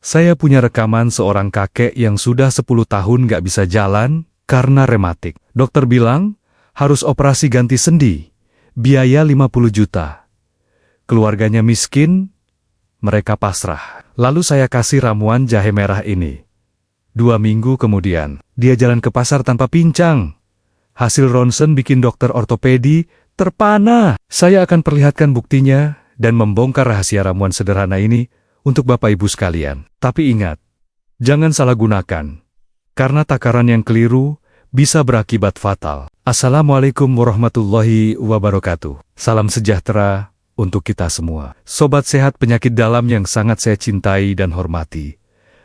Saya punya rekaman seorang kakek yang sudah 10 tahun nggak bisa jalan karena rematik. Dokter bilang harus operasi ganti sendi, biaya 50 juta. Keluarganya miskin, mereka pasrah. Lalu saya kasih ramuan jahe merah ini. 2 minggu kemudian, dia jalan ke pasar tanpa pincang. Hasil ronsen bikin dokter ortopedi terpana. Saya akan perlihatkan buktinya dan membongkar rahasia ramuan sederhana ini untuk Bapak Ibu sekalian. Tapi ingat, jangan salah gunakan, karena takaran yang keliru bisa berakibat fatal. Assalamualaikum warahmatullahi wabarakatuh. Salam sejahtera untuk kita semua. Sobat sehat penyakit dalam yang sangat saya cintai dan hormati.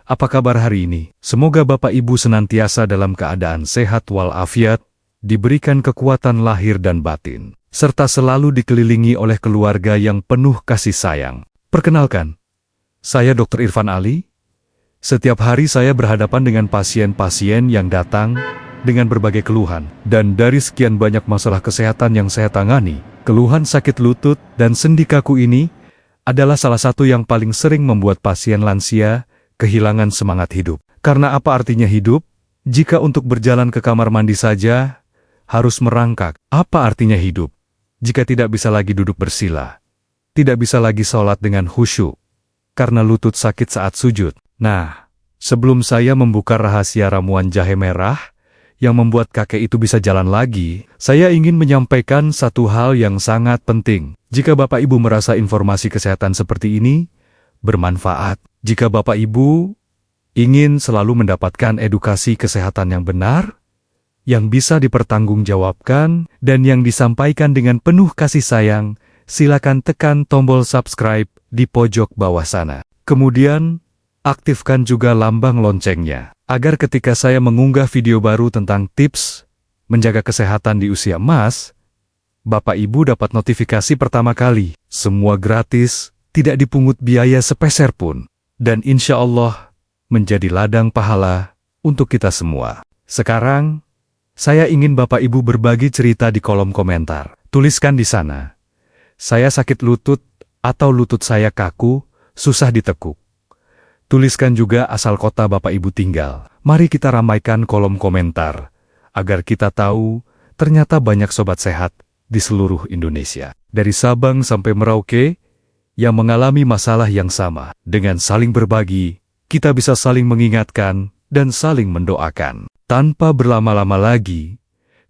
Apa kabar hari ini? Semoga Bapak Ibu senantiasa dalam keadaan sehat walafiat, diberikan kekuatan lahir dan batin, serta selalu dikelilingi oleh keluarga yang penuh kasih sayang. Perkenalkan, saya Dr. Irfan Ali. Setiap hari saya berhadapan dengan pasien-pasien yang datang dengan berbagai keluhan. Dan dari sekian banyak masalah kesehatan yang saya tangani, keluhan sakit lutut dan sendi kaku ini adalah salah satu yang paling sering membuat pasien lansia kehilangan semangat hidup. Karena apa artinya hidup? Jika untuk berjalan ke kamar mandi saja harus merangkak. Apa artinya hidup jika tidak bisa lagi duduk bersila? Tidak bisa lagi sholat dengan khusyuk karena lutut sakit saat sujud. Nah, sebelum saya membuka rahasia ramuan jahe merah yang membuat kakek itu bisa jalan lagi, saya ingin menyampaikan satu hal yang sangat penting. Jika Bapak Ibu merasa informasi kesehatan seperti ini bermanfaat, jika Bapak Ibu ingin selalu mendapatkan edukasi kesehatan yang benar, yang bisa dipertanggungjawabkan, dan yang disampaikan dengan penuh kasih sayang, silakan tekan tombol subscribe di pojok bawah sana. Kemudian, aktifkan juga lambang loncengnya, agar ketika saya mengunggah video baru tentang tips menjaga kesehatan di usia emas, Bapak Ibu dapat notifikasi pertama kali. Semua gratis, tidak dipungut biaya sepeser pun, dan insya Allah menjadi ladang pahala untuk kita semua. Sekarang, saya ingin Bapak Ibu berbagi cerita di kolom komentar. Tuliskan di sana, saya sakit lutut atau lutut saya kaku, susah ditekuk. Tuliskan juga asal kota Bapak Ibu tinggal. Mari kita ramaikan kolom komentar, agar kita tahu ternyata banyak sobat sehat di seluruh Indonesia. Dari Sabang sampai Merauke, yang mengalami masalah yang sama. Dengan saling berbagi, kita bisa saling mengingatkan dan saling mendoakan. Tanpa berlama-lama lagi,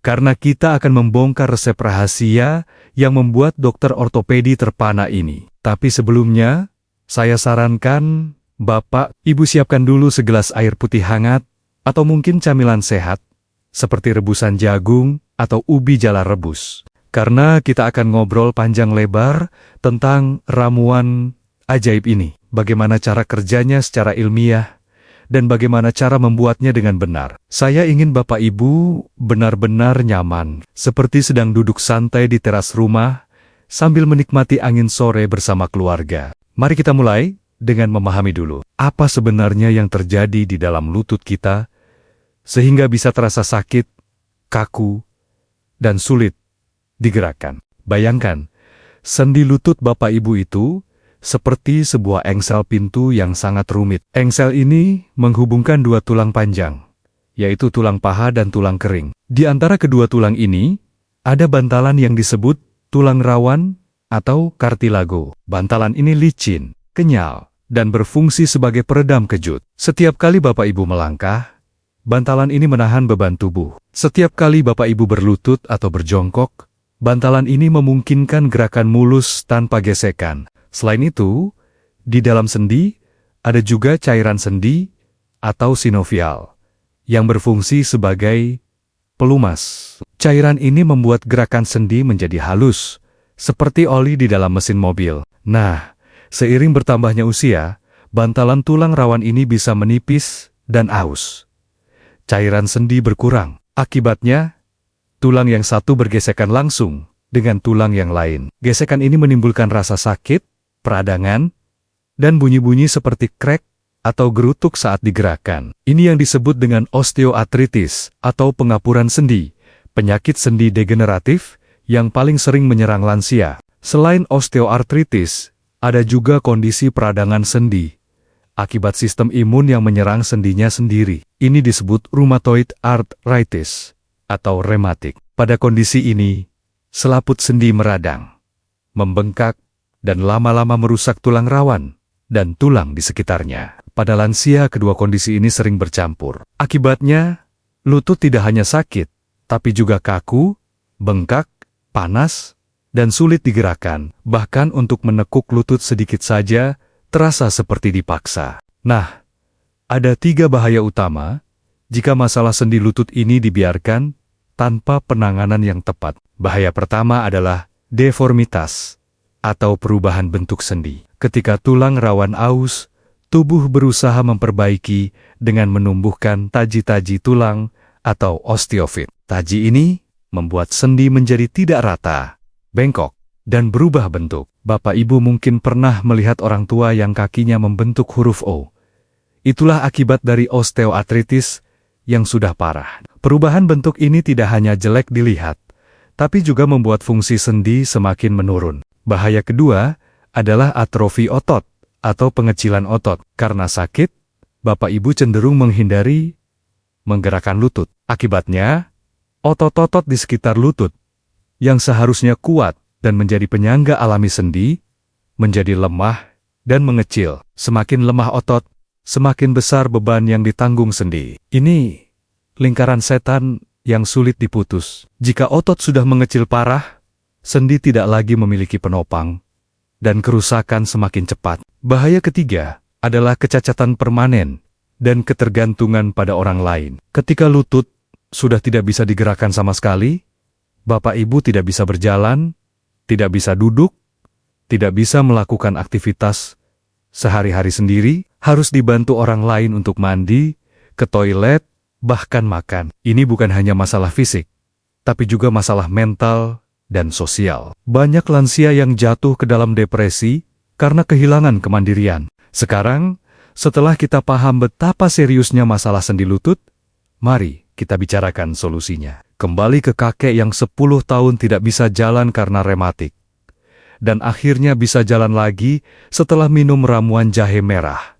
karena kita akan membongkar resep rahasia yang membuat dokter ortopedi terpana ini. Tapi sebelumnya, saya sarankan Bapak, Ibu siapkan dulu segelas air putih hangat, atau mungkin camilan sehat, seperti rebusan jagung atau ubi jala rebus. Karena kita akan ngobrol panjang lebar tentang ramuan ajaib ini. Bagaimana cara kerjanya secara ilmiah, dan bagaimana cara membuatnya dengan benar. Saya ingin Bapak Ibu benar-benar nyaman, seperti sedang duduk santai di teras rumah, sambil menikmati angin sore bersama keluarga. Mari kita mulai dengan memahami dulu, apa sebenarnya yang terjadi di dalam lutut kita, sehingga bisa terasa sakit, kaku, dan sulit digerakkan. Bayangkan, sendi lutut Bapak Ibu itu seperti sebuah engsel pintu yang sangat rumit. Engsel ini menghubungkan dua tulang panjang, yaitu tulang paha dan tulang kering. Di antara kedua tulang ini, ada bantalan yang disebut tulang rawan atau kartilago. Bantalan ini licin, kenyal, dan berfungsi sebagai peredam kejut. Setiap kali Bapak Ibu melangkah, bantalan ini menahan beban tubuh. Setiap kali Bapak Ibu berlutut atau berjongkok, bantalan ini memungkinkan gerakan mulus tanpa gesekan. Selain itu, di dalam sendi, ada juga cairan sendi atau sinovial, yang berfungsi sebagai pelumas. Cairan ini membuat gerakan sendi menjadi halus, seperti oli di dalam mesin mobil. Nah, seiring bertambahnya usia, bantalan tulang rawan ini bisa menipis dan aus. Cairan sendi berkurang. Akibatnya, tulang yang satu bergesekan langsung dengan tulang yang lain. Gesekan ini menimbulkan rasa sakit, peradangan, dan bunyi-bunyi seperti krek atau gerutuk saat digerakkan. Ini yang disebut dengan osteoartritis atau pengapuran sendi, penyakit sendi degeneratif yang paling sering menyerang lansia. Selain osteoartritis, ada juga kondisi peradangan sendi akibat sistem imun yang menyerang sendinya sendiri. Ini disebut rheumatoid arthritis atau rematik. Pada kondisi ini, selaput sendi meradang, membengkak, dan lama-lama merusak tulang rawan dan tulang di sekitarnya. Pada lansia, kedua kondisi ini sering bercampur. Akibatnya, lutut tidak hanya sakit, tapi juga kaku, bengkak, panas, dan sulit digerakkan. Bahkan untuk menekuk lutut sedikit saja, terasa seperti dipaksa. Nah, ada 3 bahaya utama jika masalah sendi lutut ini dibiarkan tanpa penanganan yang tepat. Bahaya pertama adalah deformitas atau perubahan bentuk sendi. Ketika tulang rawan aus, tubuh berusaha memperbaiki dengan menumbuhkan taji-taji tulang atau osteofit. Taji ini membuat sendi menjadi tidak rata, bengkok, dan berubah bentuk. Bapak Ibu mungkin pernah melihat orang tua yang kakinya membentuk huruf O. Itulah akibat dari osteoartritis yang sudah parah. Perubahan bentuk ini tidak hanya jelek dilihat, tapi juga membuat fungsi sendi semakin menurun. Bahaya kedua adalah atrofi otot atau pengecilan otot. Karena sakit, Bapak Ibu cenderung menghindari menggerakkan lutut. Akibatnya, otot-otot di sekitar lutut yang seharusnya kuat dan menjadi penyangga alami sendi, menjadi lemah dan mengecil. Semakin lemah otot, semakin besar beban yang ditanggung sendi. Ini lingkaran setan yang sulit diputus. Jika otot sudah mengecil parah, sendi tidak lagi memiliki penopang, dan kerusakan semakin cepat. Bahaya ketiga adalah kecacatan permanen dan ketergantungan pada orang lain. Ketika lutut sudah tidak bisa digerakkan sama sekali, Bapak Ibu tidak bisa berjalan, tidak bisa duduk, tidak bisa melakukan aktivitas sehari-hari sendiri, harus dibantu orang lain untuk mandi, ke toilet, bahkan makan. Ini bukan hanya masalah fisik, tapi juga masalah mental dan sosial. Banyak lansia yang jatuh ke dalam depresi karena kehilangan kemandirian. Sekarang, setelah kita paham betapa seriusnya masalah sendi lutut, mari kita bicarakan solusinya. Kembali ke kakek yang 10 tahun tidak bisa jalan karena rematik, dan akhirnya bisa jalan lagi setelah minum ramuan jahe merah.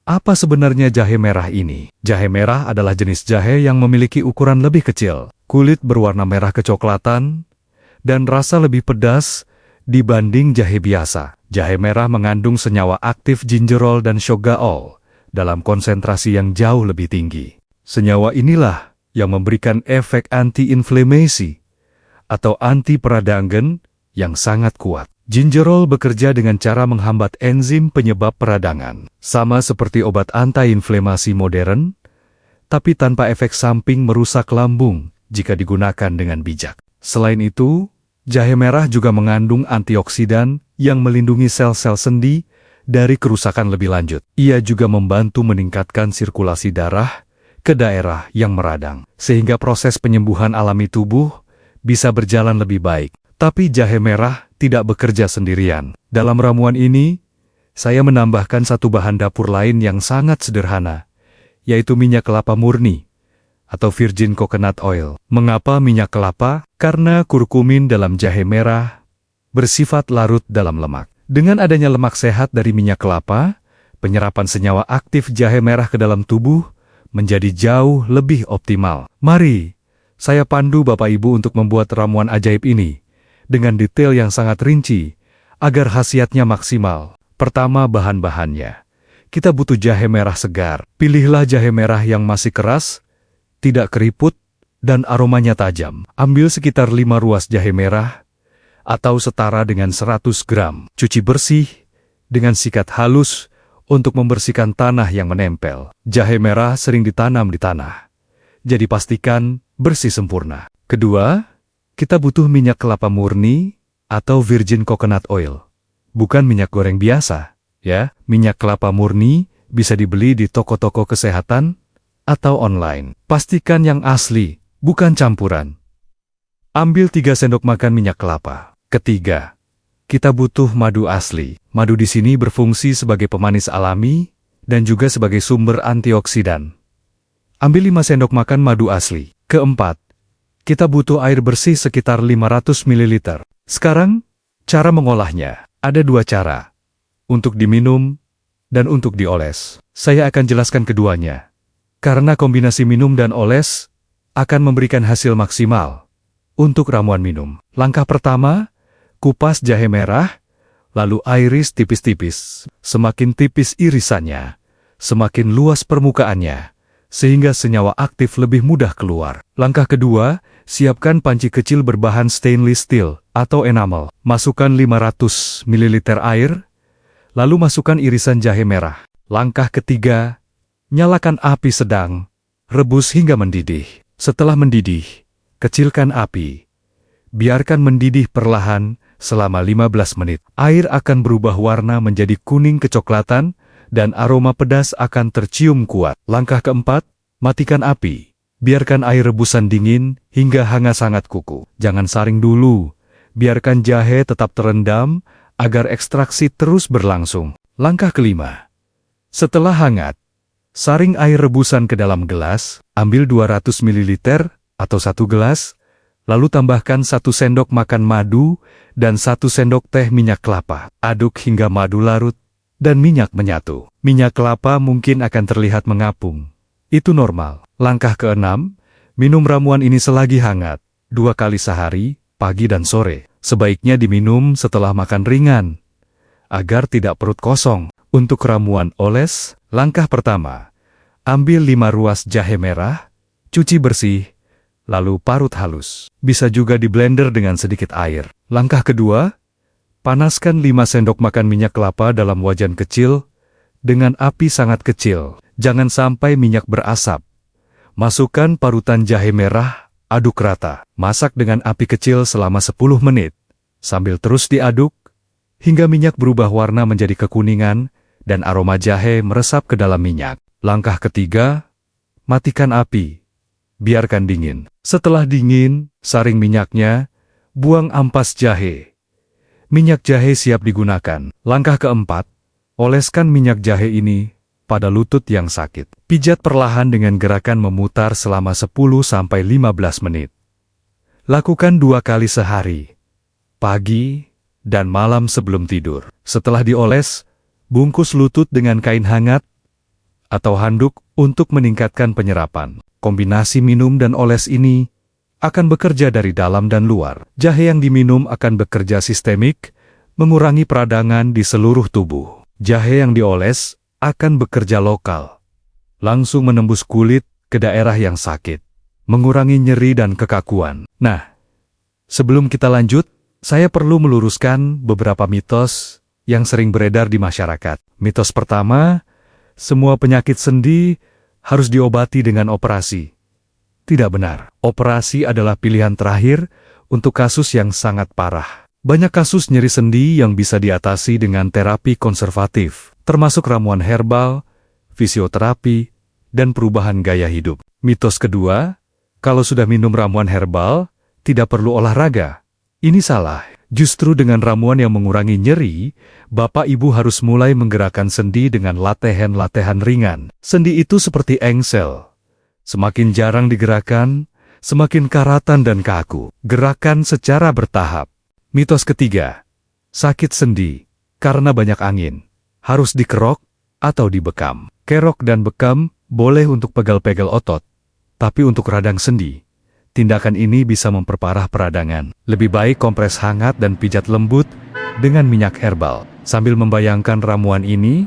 Apa sebenarnya jahe merah ini? Jahe merah adalah jenis jahe yang memiliki ukuran lebih kecil, kulit berwarna merah kecoklatan, dan rasa lebih pedas dibanding jahe biasa. Jahe merah mengandung senyawa aktif gingerol dan shogaol dalam konsentrasi yang jauh lebih tinggi. Senyawa inilah yang memberikan efek anti-inflamasi atau anti-peradangan yang sangat kuat. Gingerol bekerja dengan cara menghambat enzim penyebab peradangan, sama seperti obat anti-inflamasi modern, tapi tanpa efek samping merusak lambung jika digunakan dengan bijak. Selain itu, jahe merah juga mengandung antioksidan yang melindungi sel-sel sendi dari kerusakan lebih lanjut. Ia juga membantu meningkatkan sirkulasi darah ke daerah yang meradang, sehingga proses penyembuhan alami tubuh bisa berjalan lebih baik. Tapi jahe merah tidak bekerja sendirian. Dalam ramuan ini, saya menambahkan satu bahan dapur lain yang sangat sederhana, yaitu minyak kelapa murni atau virgin coconut oil. Mengapa minyak kelapa? Karena kurkumin dalam jahe merah bersifat larut dalam lemak. Dengan adanya lemak sehat dari minyak kelapa, penyerapan senyawa aktif jahe merah ke dalam tubuh menjadi jauh lebih optimal. Mari, saya pandu Bapak Ibu untuk membuat ramuan ajaib ini dengan detail yang sangat rinci, agar khasiatnya maksimal. Pertama, bahan-bahannya. Kita butuh jahe merah segar. Pilihlah jahe merah yang masih keras, tidak keriput, dan aromanya tajam. Ambil sekitar 5 ruas jahe merah, atau setara dengan 100 gram. Cuci bersih, dengan sikat halus, untuk membersihkan tanah yang menempel. Jahe merah sering ditanam di tanah, jadi pastikan bersih sempurna. Kedua, kita butuh minyak kelapa murni atau virgin coconut oil. Bukan minyak goreng biasa, ya. Minyak kelapa murni bisa dibeli di toko-toko kesehatan atau online. Pastikan yang asli, bukan campuran. Ambil 3 sendok makan minyak kelapa. Ketiga, kita butuh madu asli. Madu di sini berfungsi sebagai pemanis alami dan juga sebagai sumber antioksidan. Ambil 5 sendok makan madu asli. Keempat, kita butuh air bersih sekitar 500 ml. Sekarang, cara mengolahnya. Ada 2 cara. Untuk diminum dan untuk dioles. Saya akan jelaskan keduanya. Karena kombinasi minum dan oles akan memberikan hasil maksimal untuk ramuan minum. Langkah pertama, kupas jahe merah, lalu iris tipis-tipis. Semakin tipis irisannya, semakin luas permukaannya, sehingga senyawa aktif lebih mudah keluar. Langkah kedua, siapkan panci kecil berbahan stainless steel atau enamel. Masukkan 500 ml air, lalu masukkan irisan jahe merah. Langkah ketiga, nyalakan api sedang, rebus hingga mendidih. Setelah mendidih, kecilkan api. Biarkan mendidih perlahan selama 15 menit. Air akan berubah warna menjadi kuning kecoklatan dan aroma pedas akan tercium kuat. Langkah keempat, matikan api. Biarkan air rebusan dingin hingga hangat-hangat kuku. Jangan saring dulu. Biarkan jahe tetap terendam agar ekstraksi terus berlangsung. Langkah kelima, setelah hangat, saring air rebusan ke dalam gelas, ambil 200 ml atau 1 gelas, lalu tambahkan 1 sendok makan madu dan 1 sendok teh minyak kelapa. Aduk hingga madu larut dan minyak menyatu. Minyak kelapa mungkin akan terlihat mengapung. Itu normal. Langkah keenam, minum ramuan ini selagi hangat, 2 kali sehari, pagi dan sore. Sebaiknya diminum setelah makan ringan, agar tidak perut kosong. Untuk ramuan oles, langkah pertama, ambil 5 ruas jahe merah, cuci bersih, lalu parut halus. Bisa juga di blender dengan sedikit air. Langkah kedua, panaskan 5 sendok makan minyak kelapa dalam wajan kecil dengan api sangat kecil. Jangan sampai minyak berasap. Masukkan parutan jahe merah, aduk rata. Masak dengan api kecil selama 10 menit, sambil terus diaduk, hingga minyak berubah warna menjadi kekuningan, dan aroma jahe meresap ke dalam minyak. Langkah ketiga, matikan api. Biarkan dingin. Setelah dingin, saring minyaknya, buang ampas jahe. Minyak jahe siap digunakan. Langkah keempat, oleskan minyak jahe ini pada lutut yang sakit. Pijat perlahan dengan gerakan memutar selama 10-15 menit. Lakukan 2 kali sehari, pagi dan malam sebelum tidur. Setelah dioles, bungkus lutut dengan kain hangat atau handuk untuk meningkatkan penyerapan. Kombinasi minum dan oles ini akan bekerja dari dalam dan luar. Jahe yang diminum akan bekerja sistemik, mengurangi peradangan di seluruh tubuh. Jahe yang dioles akan bekerja lokal, langsung menembus kulit ke daerah yang sakit, mengurangi nyeri dan kekakuan. Nah, sebelum kita lanjut, saya perlu meluruskan beberapa mitos yang sering beredar di masyarakat. Mitos pertama, semua penyakit sendi harus diobati dengan operasi. Tidak benar. Operasi adalah pilihan terakhir untuk kasus yang sangat parah. Banyak kasus nyeri sendi yang bisa diatasi dengan terapi konservatif, termasuk ramuan herbal, fisioterapi, dan perubahan gaya hidup. Mitos kedua, kalau sudah minum ramuan herbal, tidak perlu olahraga. Ini salah. Justru dengan ramuan yang mengurangi nyeri, Bapak Ibu harus mulai menggerakkan sendi dengan latihan-latihan ringan. Sendi itu seperti engsel. Semakin jarang digerakkan, semakin karatan dan kaku. Gerakan secara bertahap. Mitos ketiga, sakit sendi karena banyak angin, harus dikerok atau dibekam. Kerok dan bekam boleh untuk pegal-pegal otot, tapi untuk radang sendi, tindakan ini bisa memperparah peradangan. Lebih baik kompres hangat dan pijat lembut dengan minyak herbal. Sambil membayangkan ramuan ini,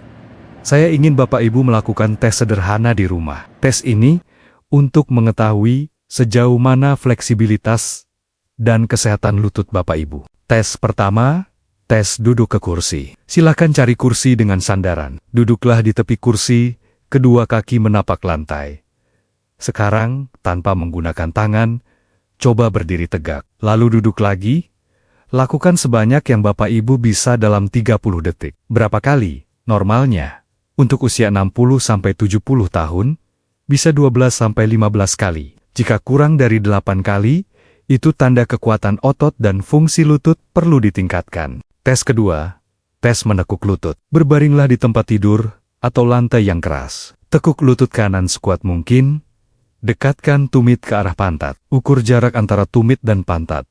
saya ingin Bapak Ibu melakukan tes sederhana di rumah. Tes ini untuk mengetahui sejauh mana fleksibilitas dan kesehatan lutut Bapak Ibu. Tes pertama, tes duduk ke kursi. Silakan cari kursi dengan sandaran. Duduklah di tepi kursi, kedua kaki menapak lantai. Sekarang, tanpa menggunakan tangan, coba berdiri tegak. Lalu duduk lagi. Lakukan sebanyak yang Bapak Ibu bisa dalam 30 detik. Berapa kali? Normalnya, untuk usia 60-70 tahun, bisa 12-15 kali. Jika kurang dari 8 kali, itu tanda kekuatan otot dan fungsi lutut perlu ditingkatkan. Tes kedua, tes menekuk lutut. Berbaringlah di tempat tidur atau lantai yang keras. Tekuk lutut kanan sekuat mungkin. Dekatkan tumit ke arah pantat. Ukur jarak antara tumit dan pantat.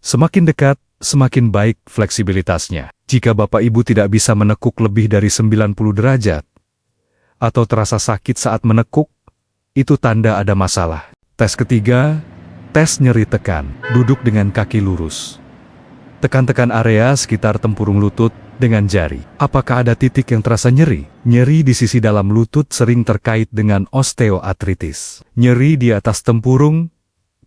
Semakin dekat, semakin baik fleksibilitasnya. Jika Bapak Ibu tidak bisa menekuk lebih dari 90 derajat, atau terasa sakit saat menekuk, itu tanda ada masalah. Tes ketiga, tes nyeri tekan. Duduk dengan kaki lurus. Tekan-tekan area sekitar tempurung lutut dengan jari. Apakah ada titik yang terasa nyeri? Nyeri di sisi dalam lutut sering terkait dengan osteoartritis. Nyeri di atas tempurung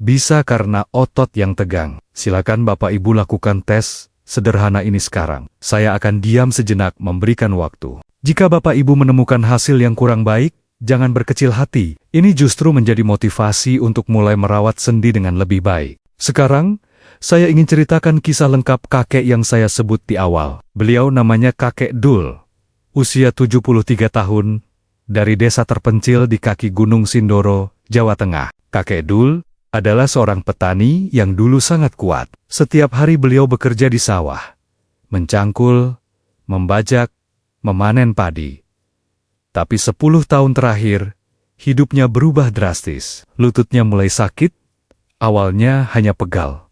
bisa karena otot yang tegang. Silakan Bapak Ibu lakukan tes sederhana ini sekarang. Saya akan diam sejenak memberikan waktu. Jika Bapak Ibu menemukan hasil yang kurang baik, jangan berkecil hati. Ini justru menjadi motivasi untuk mulai merawat sendi dengan lebih baik. Sekarang, saya ingin ceritakan kisah lengkap kakek yang saya sebut di awal. Beliau namanya Kakek Dul, usia 73 tahun, dari desa terpencil di kaki Gunung Sindoro, Jawa Tengah. Kakek Dul adalah seorang petani yang dulu sangat kuat. Setiap hari beliau bekerja di sawah, mencangkul, membajak, memanen padi. Tapi 10 tahun terakhir, hidupnya berubah drastis. Lututnya mulai sakit, awalnya hanya pegal.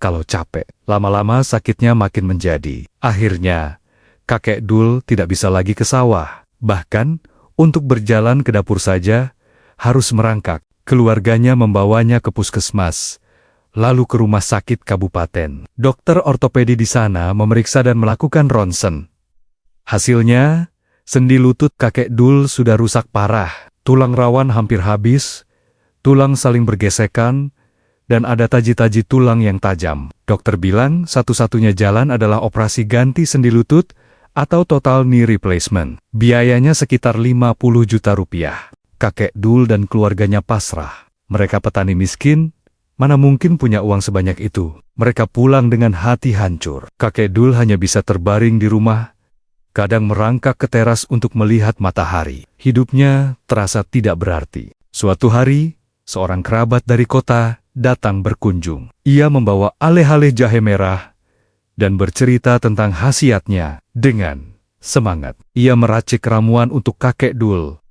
Kalau capek, lama-lama sakitnya makin menjadi. Akhirnya, Kakek Dul tidak bisa lagi ke sawah. Bahkan, untuk berjalan ke dapur saja, harus merangkak. Keluarganya membawanya ke puskesmas, lalu ke rumah sakit kabupaten. Dokter ortopedi di sana memeriksa dan melakukan ronsen. Hasilnya, sendi lutut Kakek Dul sudah rusak parah. Tulang rawan hampir habis, tulang saling bergesekan, dan ada taji-taji tulang yang tajam. Dokter bilang satu-satunya jalan adalah operasi ganti sendi lutut atau total knee replacement. Biayanya sekitar 50 juta rupiah. Kakek Dul dan keluarganya pasrah. Mereka petani miskin, mana mungkin punya uang sebanyak itu. Mereka pulang dengan hati hancur. Kakek Dul hanya bisa terbaring di rumah, kadang merangkak ke teras untuk melihat matahari. Hidupnya terasa tidak berarti. Suatu hari, seorang kerabat dari kota datang berkunjung. Ia membawa aleh-aleh jahe merah dan bercerita tentang khasiatnya dengan semangat. Ia meracik ramuan untuk Kakek Dul.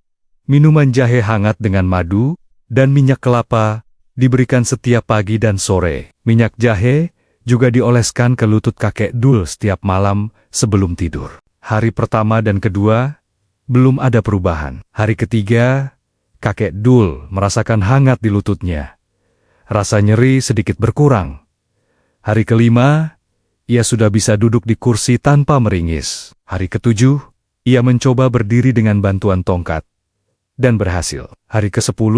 Minuman jahe hangat dengan madu dan minyak kelapa diberikan setiap pagi dan sore. Minyak jahe juga dioleskan ke lutut Kakek Dul setiap malam sebelum tidur. Hari pertama dan kedua, belum ada perubahan. Hari ketiga, Kakek Dul merasakan hangat di lututnya. Rasa nyeri sedikit berkurang. Hari kelima, ia sudah bisa duduk di kursi tanpa meringis. Hari ketujuh, ia mencoba berdiri dengan bantuan tongkat. Dan berhasil. Hari ke-10,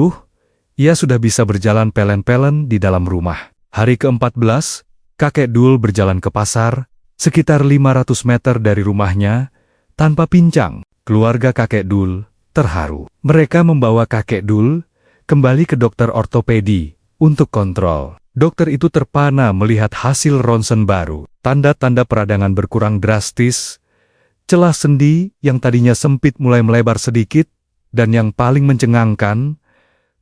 ia sudah bisa berjalan pelen-pelen di dalam rumah. Hari ke-14, Kakek Dul berjalan ke pasar, sekitar 500 meter dari rumahnya, tanpa pincang. Keluarga Kakek Dul terharu. Mereka membawa Kakek Dul kembali ke dokter ortopedi untuk kontrol. Dokter itu terpana melihat hasil ronsen baru. Tanda-tanda peradangan berkurang drastis. Celah sendi yang tadinya sempit mulai melebar sedikit. Dan yang paling mencengangkan,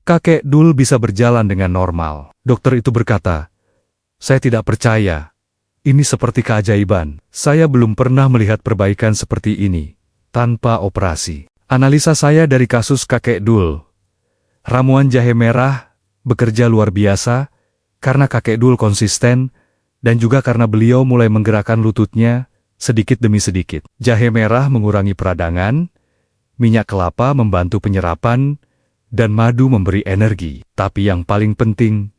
Kakek Dul bisa berjalan dengan normal. Dokter itu berkata, "Saya tidak percaya. Ini seperti keajaiban. Saya belum pernah melihat perbaikan seperti ini, tanpa operasi." Analisa saya dari kasus Kakek Dul. Ramuan jahe merah bekerja luar biasa, karena Kakek Dul konsisten, dan juga karena beliau mulai menggerakkan lututnya sedikit demi sedikit. Jahe merah mengurangi peradangan, minyak kelapa membantu penyerapan, dan madu memberi energi. Tapi yang paling penting,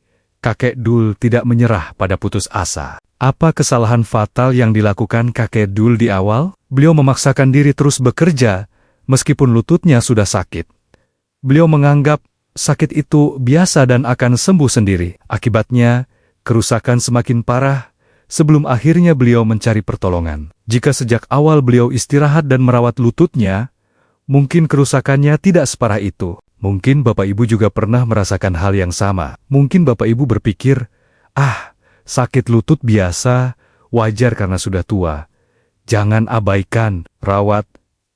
Kakek Dul tidak menyerah pada putus asa. Apa kesalahan fatal yang dilakukan Kakek Dul di awal? Beliau memaksakan diri terus bekerja, meskipun lututnya sudah sakit. Beliau menganggap sakit itu biasa dan akan sembuh sendiri. Akibatnya, kerusakan semakin parah, sebelum akhirnya beliau mencari pertolongan. Jika sejak awal beliau istirahat dan merawat lututnya, mungkin kerusakannya tidak separah itu. Mungkin Bapak Ibu juga pernah merasakan hal yang sama. Mungkin Bapak Ibu berpikir, sakit lutut biasa, wajar karena sudah tua. Jangan abaikan, rawat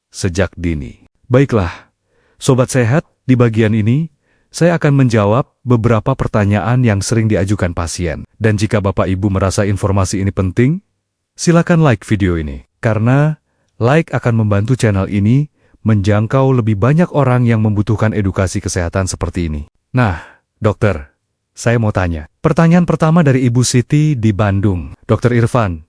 sejak dini. Baiklah, Sobat Sehat, di bagian ini, saya akan menjawab beberapa pertanyaan yang sering diajukan pasien. Dan jika Bapak Ibu merasa informasi ini penting, silakan like video ini. Karena like akan membantu channel ini menjangkau lebih banyak orang yang membutuhkan edukasi kesehatan seperti ini. Nah, dokter, Saya mau tanya. Pertanyaan pertama dari Ibu Siti di Bandung. Dokter Irfan,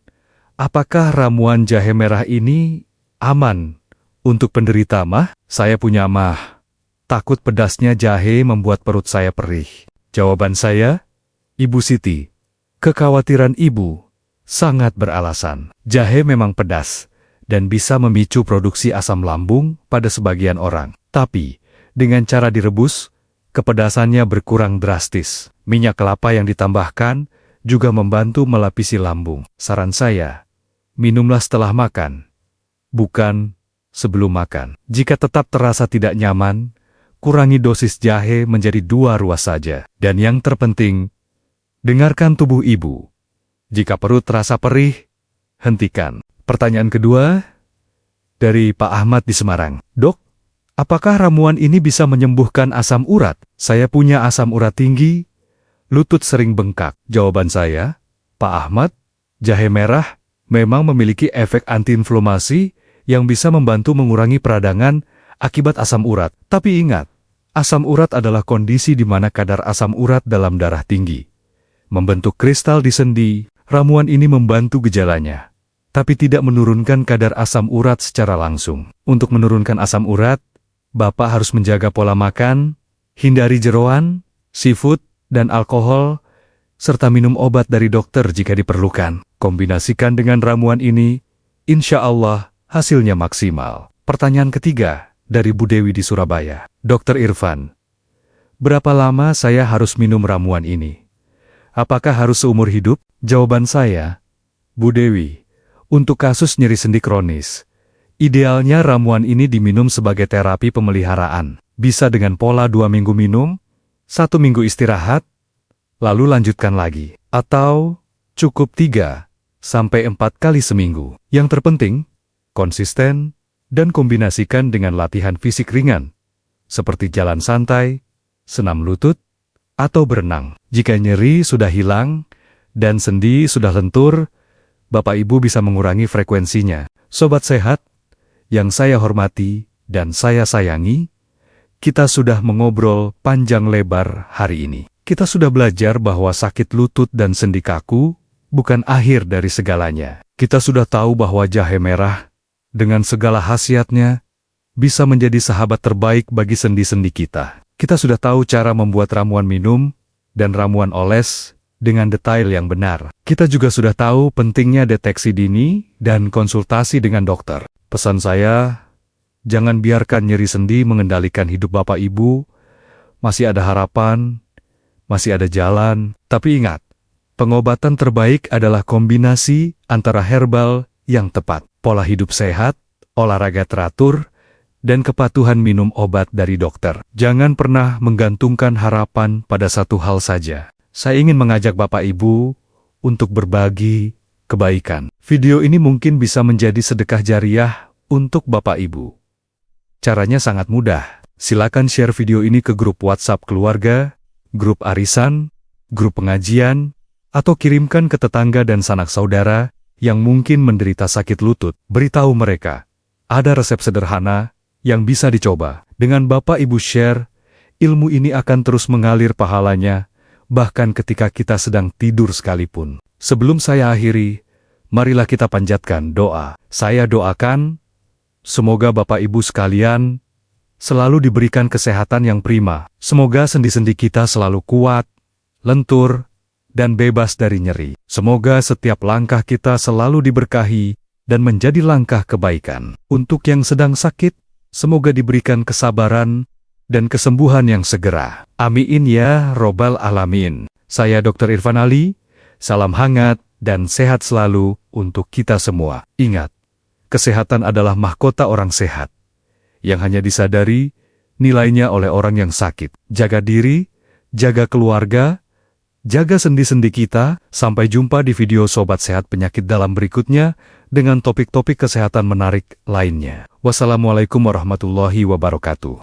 apakah ramuan jahe merah ini aman untuk penderita MAH? Saya punya MAH. Takut pedasnya jahe membuat perut saya perih. Jawaban saya, Ibu Siti, kekhawatiran Ibu sangat beralasan. Jahe memang pedas dan bisa memicu produksi asam lambung pada sebagian orang. Tapi, dengan cara direbus, kepedasannya berkurang drastis. Minyak kelapa yang ditambahkan juga membantu melapisi lambung. Saran saya, minumlah setelah makan, bukan sebelum makan. Jika tetap terasa tidak nyaman, kurangi dosis jahe menjadi 2 ruas saja. Dan yang terpenting, dengarkan tubuh Ibu. Jika perut terasa perih, hentikan. Pertanyaan kedua, dari Pak Ahmad di Semarang. Dok, apakah ramuan ini bisa menyembuhkan asam urat? Saya punya asam urat tinggi, lutut sering bengkak. Jawaban saya, Pak Ahmad, jahe merah memang memiliki efek antiinflamasi yang bisa membantu mengurangi peradangan akibat asam urat. Tapi ingat, asam urat adalah kondisi di mana kadar asam urat dalam darah tinggi. Membentuk kristal di sendi, ramuan ini membantu gejalanya, tapi tidak menurunkan kadar asam urat secara langsung. Untuk menurunkan asam urat, Bapak harus menjaga pola makan, hindari jeroan, seafood, dan alkohol, serta minum obat dari dokter jika diperlukan. Kombinasikan dengan ramuan ini, insya Allah hasilnya maksimal. Pertanyaan ketiga, dari Bu Dewi di Surabaya. Dokter Irfan, berapa lama saya harus minum ramuan ini? Apakah harus seumur hidup? Jawaban saya, Bu Dewi, untuk kasus nyeri sendi kronis, idealnya ramuan ini diminum sebagai terapi pemeliharaan. Bisa dengan pola 2 minggu minum, 1 minggu istirahat, lalu lanjutkan lagi. Atau cukup 3-4 kali seminggu. Yang terpenting, konsisten, dan kombinasikan dengan latihan fisik ringan, seperti jalan santai, senam lutut, atau berenang. Jika nyeri sudah hilang, dan sendi sudah lentur, Bapak Ibu bisa mengurangi frekuensinya. Sobat sehat, yang saya hormati dan saya sayangi, kita sudah mengobrol panjang lebar hari ini. Kita sudah belajar bahwa sakit lutut dan sendi kaku bukan akhir dari segalanya. Kita sudah tahu bahwa jahe merah, dengan segala khasiatnya, bisa menjadi sahabat terbaik bagi sendi-sendi kita. Kita sudah tahu cara membuat ramuan minum dan ramuan oles dengan detail yang benar. Kita juga sudah tahu pentingnya deteksi dini dan konsultasi dengan dokter. Pesan saya, jangan biarkan nyeri sendi mengendalikan hidup Bapak Ibu. Masih ada harapan, masih ada jalan. Tapi ingat, pengobatan terbaik adalah kombinasi antara herbal yang tepat, pola hidup sehat, olahraga teratur, dan kepatuhan minum obat dari dokter. Jangan pernah menggantungkan harapan pada satu hal saja. Saya ingin mengajak Bapak Ibu untuk berbagi kebaikan. Video ini mungkin bisa menjadi sedekah jariah untuk Bapak Ibu. Caranya sangat mudah. Silakan share video ini ke grup WhatsApp keluarga, grup arisan, grup pengajian, atau kirimkan ke tetangga dan sanak saudara yang mungkin menderita sakit lutut. Beritahu mereka, ada resep sederhana yang bisa dicoba. Dengan Bapak Ibu share, ilmu ini akan terus mengalir pahalanya, bahkan ketika kita sedang tidur sekalipun. Sebelum saya akhiri, marilah kita panjatkan doa. Saya doakan, semoga Bapak Ibu sekalian selalu diberikan kesehatan yang prima. Semoga sendi-sendi kita selalu kuat, lentur, dan bebas dari nyeri. Semoga setiap langkah kita selalu diberkahi dan menjadi langkah kebaikan. Untuk yang sedang sakit, semoga diberikan kesabaran dan kesembuhan yang segera. Amin ya Robbal Alamin. Saya Dr. Irfan Ali, salam hangat dan sehat selalu untuk kita semua. Ingat, kesehatan adalah mahkota orang sehat, yang hanya disadari nilainya oleh orang yang sakit. Jaga diri, jaga keluarga, jaga sendi-sendi kita. Sampai jumpa di video Sobat Sehat Penyakit Dalam berikutnya, dengan topik-topik kesehatan menarik lainnya. Wassalamualaikum warahmatullahi wabarakatuh.